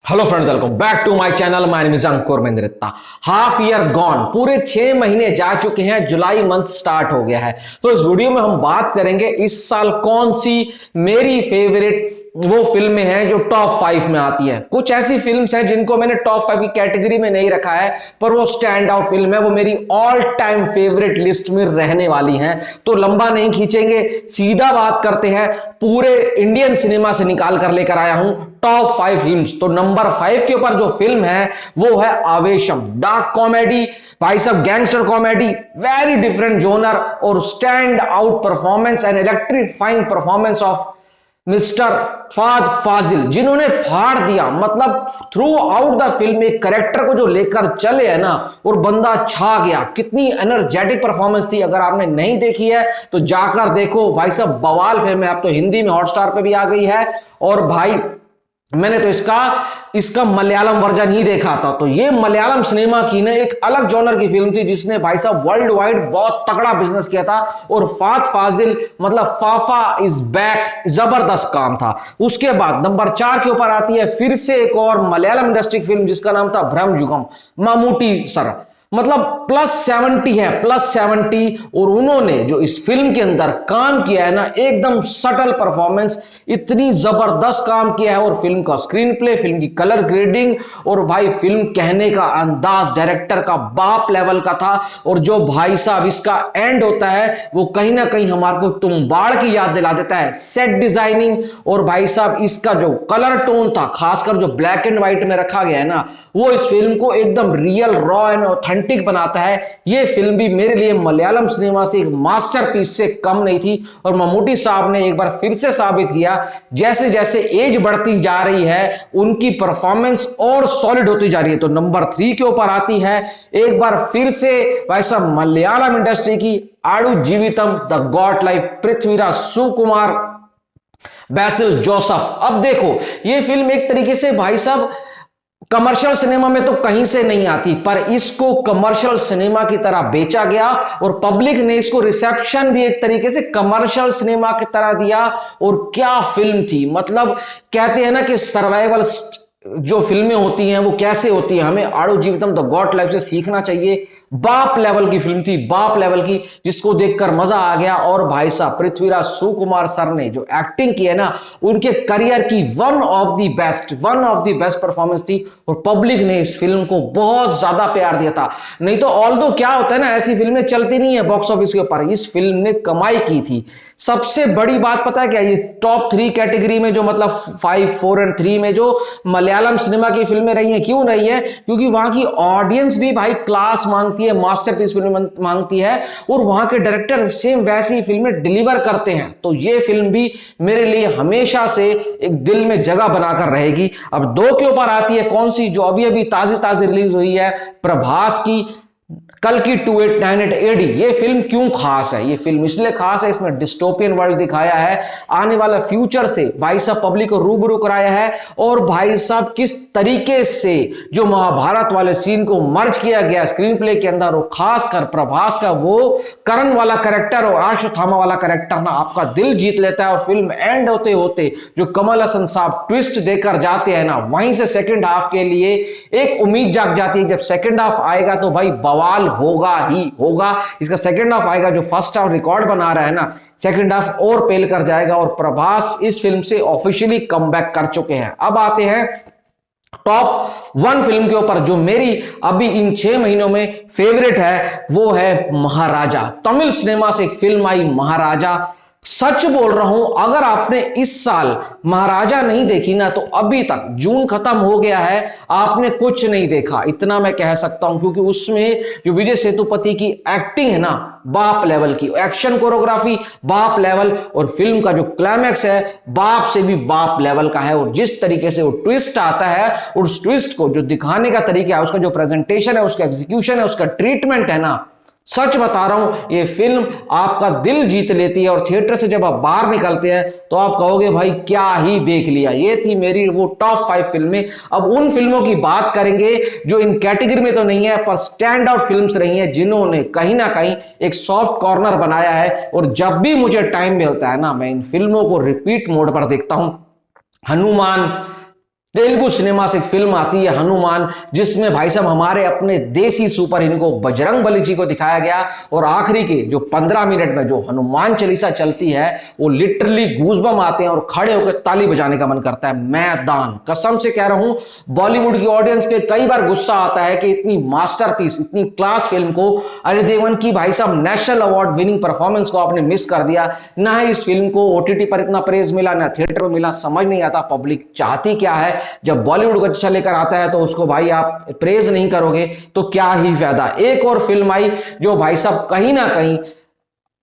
Hello friends, welcome back to my channel. My name is Ankur Mendiratta. Half year gone, पूरे 6 महीने जा चुके हैं। जुलाई मंथ स्टार्ट हो गया है। तो इस वीडियो में हम बात करेंगे इस साल कौन सी मेरी फेवरेट वो फिल्में हैं जो टॉप 5 में आती है। कुछ ऐसी फिल्म्स हैं जिनको मैंने टॉप 5 की कैटेगरी में नहीं रखा है, पर वो स्टैंड आउट फिल्म है, वो मेरी ऑल टाइम फेवरेट लिस्ट में रहने वाली हैं। तो लंबा नहीं खींचेंगे, सीधा बात करते हैं। पूरे इंडियन सिनेमा से निकाल कर लेकर आया हूं टॉप 5 फिल्म्स। तो नंबर 5 के ऊपर जो फिल्म है वो है आवेशम। डार्क कॉमेडी, भाई साहब gangster comedy, very different genre और standout performance and electrifying performance of mister Fahadh Faasil, जिन्होंने फाड़ दिया। मतलब थ्रू आउट द फिल्म एक कैरेक्टर को जो लेकर चले है ना, और बंदा छा गया। कितनी एनर्जेटिक परफॉर्मेंस थी। अगर आपने नहीं देखी है तो जाकर देखो भाई साहब, बवाल फिल्म है। अब तो हिंदी में हॉटस्टार पे भी आ गई है। और भाई मैंने तो इसका मलयालम वर्जन ही देखा था। तो ये मलयालम सिनेमा की ना एक अलग जॉनर की फिल्म थी, जिसने भाई साहब वर्ल्ड वाइड बहुत तगड़ा बिजनेस किया था। और फाद फाजिल मतलब फाफा इज बैक, जबरदस्त काम था। उसके बाद नंबर 4 के ऊपर आती है फिर से एक और मलयालम इंडस्ट्री फिल्म जिसका नाम था ब्रह्मयुगम, मामूटी सर। मतलब +70 है, +70। और उन्होंने जो इस फिल्म के अंदर काम किया है ना, एकदम सटल परफॉर्मेंस, इतनी जबरदस्त काम किया है। और फिल्म का स्क्रीन प्ले, फिल्म की कलर ग्रेडिंग और भाई फिल्म कहने का अंदाज डायरेक्टर का बाप लेवल का था। और जो भाई साहब इसका एंड होता है वो कहीं ना कहीं हमारे को तुम्बाड़ की याद दिला देता है। सेट डिजाइनिंग और भाई साहब इसका जो कलर टोन था, खासकर जो ब्लैक एंड व्हाइट में रखा गया है ना, वो इस फिल्म को एकदम रियल, रॉ एंड ऑथेंटिक बनाता है। ये फिल्म भी मेरे लिए मलयालम सिनेमा से एक मास्टरपीस से कम नहीं थी। और ममूटी साहब ने एक बार फिर से साबित किया, जैसे जैसे एज बढ़ती जा रही है उनकी परफॉर्मेंस और सॉलिड होती जा रही है। तो नंबर 3 के ऊपर आती है एक बार फिर से भाई साहब मलयालम इंडस्ट्री की Aadu Jeevitham, the goat life, Prithviraj Sukumar, Basil Joseph. अब देखो ये फिल्म एक तरीके से भाई साहब कमर्शियल सिनेमा में तो कहीं से नहीं आती, पर इसको कमर्शियल सिनेमा की तरह बेचा गया और पब्लिक ने इसको रिसेप्शन भी एक तरीके से कमर्शियल सिनेमा की तरह दिया। और क्या फिल्म थी। मतलब कहते हैं ना कि सर्वाइवल जो फिल्में होती हैं वो कैसे होती है, हमें आड़ू जीवितम द गॉड लाइफ से सीखना चाहिए। बाप लेवल की फिल्म थी, बाप लेवल की, जिसको देखकर मजा आ गया। और भाई साहब पृथ्वीराज सुकुमार सर ने जो एक्टिंग की है ना, उनके करियर की one of the best performance थी। और पब्लिक ने इस फिल्म को बहुत ज्यादा प्यार दिया था। नहीं तो ऑल्दो क्या होता है ना, ऐसी फिल्में चलती नहीं है बॉक्स ऑफिस के ऊपर, इस फिल्म ने कमाई की थी। सबसे बड़ी बात पता है क्या, ये टॉप 3 कैटेगरी में जो मतलब 5, 4 और 3 में जो मलयालम सिनेमा की फिल्में रही हैं, क्यों रही है? क्योंकि वहां की ऑडियंस भी भाई क्लास मांगती है, मास्टरपीस फिल्म मांगती है। और वहां के डायरेक्टर सेम वैसी फिल्में डिलीवर करते हैं। तो ये फिल्म भी मेरे लिए हमेशा से एक दिल में जगह बनाकर रहेगी। अब 2 के ऊपर आती है कौन सी, जो अभी अभी ताजी रिलीज हुई है, प्रभास की कल्कि 2898 AD। ये फिल्म क्यों खास है? ये फिल्म इसलिए खास है, इसमें डिस्टोपियन वर्ल्ड दिखाया है, आने वाला फ्यूचर से भाई साहब पब्लिक को रूबरू कराया है। और भाई साहब किस तरीके से जो महाभारत वाले सीन को मर्ज किया गया स्क्रीन प्ले के अंदर, और खासकर प्रभास का वो करण वाला कैरेक्टर और अश्वत्थामा वाला कैरेक्टर ना आपका दिल जीत लेता है। और फिल्म एंड होते होते जो कमल हसन साहब ट्विस्ट देकर जाते हैं ना, वहीं से सेकेंड हाफ के लिए एक उम्मीद जाग जाती है। जब सेकेंड हाफ आएगा तो भाई बवाल होगा ही होगा। इसका सेकंड हाफ आएगा जो फर्स्ट हाफ रिकॉर्ड बना रहा है ना, सेकंड हाफ और पेल कर जाएगा। और प्रभास इस फिल्म से ऑफिशियली कमबैक कर चुके हैं। अब आते हैं टॉप 1 फिल्म के ऊपर, जो मेरी अभी इन 6 महीनों में फेवरेट है, वो है महाराजा। तमिल सिनेमा से एक फिल्म आई महाराजा। सच बोल रहा हूं, अगर आपने इस साल महाराजा नहीं देखी ना, तो अभी तक जून खत्म हो गया है, आपने कुछ नहीं देखा, इतना मैं कह सकता हूं। क्योंकि उसमें जो विजय सेतुपति की एक्टिंग है ना, बाप लेवल की, एक्शन कोरियोग्राफी बाप लेवल, और फिल्म का जो क्लाइमैक्स है बाप से भी बाप लेवल का है। और जिस तरीके से वो ट्विस्ट आता है, उस ट्विस्ट को जो दिखाने का तरीका है, उसका जो प्रेजेंटेशन है, उसका एग्जीक्यूशन है, उसका ट्रीटमेंट है ना, सच बता रहा हूं, ये फिल्म आपका दिल जीत लेती है। और थिएटर से जब आप बाहर निकलते हैं तो आप कहोगे भाई क्या ही देख लिया। ये थी मेरी वो टॉप 5 फिल्में। अब उन फिल्मों की बात करेंगे जो इन कैटेगरी में तो नहीं है, पर स्टैंड आउट फिल्म्स रही हैं, जिन्होंने कहीं ना कहीं एक सॉफ्ट कॉर्नर बनाया है। और जब भी मुझे टाइम मिलता है ना, मैं इन फिल्मों को रिपीट मोड पर देखता हूं। हनुमान, तेलुगु सिनेमा से एक फिल्म आती है हनुमान, जिसमें भाई साहब हमारे अपने देसी सुपर हीरो को बजरंगबली जी को दिखाया गया। और आखिरी के जो 15 मिनट में जो हनुमान चालीसा चलती है वो लिटरली गूज़बम्प आते हैं और खड़े होकर ताली बजाने का मन करता है। मैदान कसम से कह रहा हूं, बॉलीवुड की ऑडियंस पे कई बार गुस्सा आता है कि इतनी मास्टरपीस, इतनी क्लास फिल्म को अजय देवगन की भाई साहब नेशनल अवार्ड विनिंग परफॉर्मेंस को आपने मिस कर दिया। ना ही इस फिल्म को ओटीटी पर इतना प्रेज मिला, ना थिएटर में मिला। समझ नहीं आता पब्लिक चाहती क्या है। जब बॉलीवुड को अच्छा लेकर आता है तो उसको भाई आप प्रेज नहीं करोगे तो क्या ही फायदा। एक और फिल्म आई जो भाई साहब कहीं ना कहीं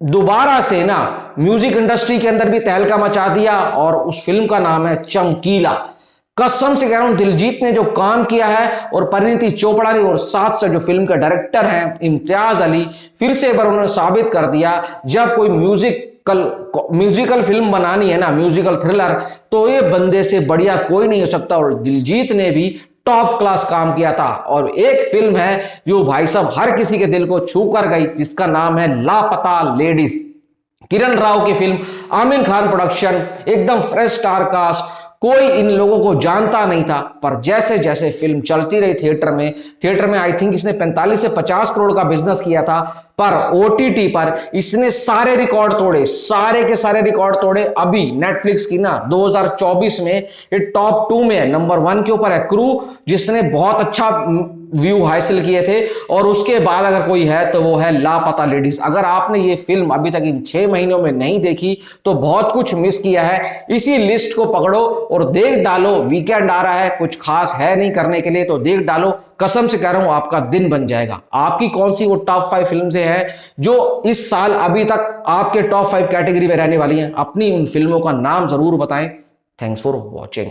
दोबारा से ना म्यूजिक इंडस्ट्री के अंदर भी तहलका मचा दिया, और उस फिल्म का नाम है चमकीला। कसम से कह रहा हूं, दिलजीत ने जो काम किया है और परिणीति चोपड़ा ने, और साथ से जो फिल्म के डायरेक्टर हैं इम्तियाज अली, फिर से एक बार उन्होंने साबित कर दिया जब कोई म्यूजिकल फिल्म बनानी है ना, म्यूजिकल थ्रिलर, तो ये बंदे से बढ़िया कोई नहीं हो सकता। और दिलजीत ने भी टॉप क्लास काम किया था। और एक फिल्म है जो भाई साहब हर किसी के दिल को छू कर गई, जिसका नाम है लापता लेडीज। किरण राव की फिल्म, आमिर खान प्रोडक्शन, एकदम फ्रेश स्टार कास्ट, कोई इन लोगों को जानता नहीं था। पर जैसे जैसे फिल्म चलती रही थिएटर में आई थिंक इसने 45 से 50 करोड़ का बिजनेस किया था, पर ओटीटी पर इसने सारे रिकॉर्ड तोड़े, सारे के सारे रिकॉर्ड तोड़े। अभी नेटफ्लिक्स की ना 2024 में ये टॉप 2 में है, नंबर 1 के ऊपर है क्रू, जिसने बहुत अच्छा व्यू हासिल किए थे। और उसके बाद अगर कोई है तो वो है लापता लेडीज। अगर आपने ये फिल्म अभी तक इन 6 महीनों में नहीं देखी तो बहुत कुछ मिस किया है। इसी लिस्ट को पकड़ो और देख डालो। वीकेंड आ रहा है, कुछ खास है नहीं करने के लिए, तो देख डालो। कसम से कह रहा हूं आपका दिन बन जाएगा। आपकी कौन सी वो टॉप 5 फिल्म से है जो इस साल अभी तक आपके टॉप 5 कैटेगरी में रहने वाली हैं? अपनी उन फिल्मों का नाम जरूर बताएं। Thanks for watching.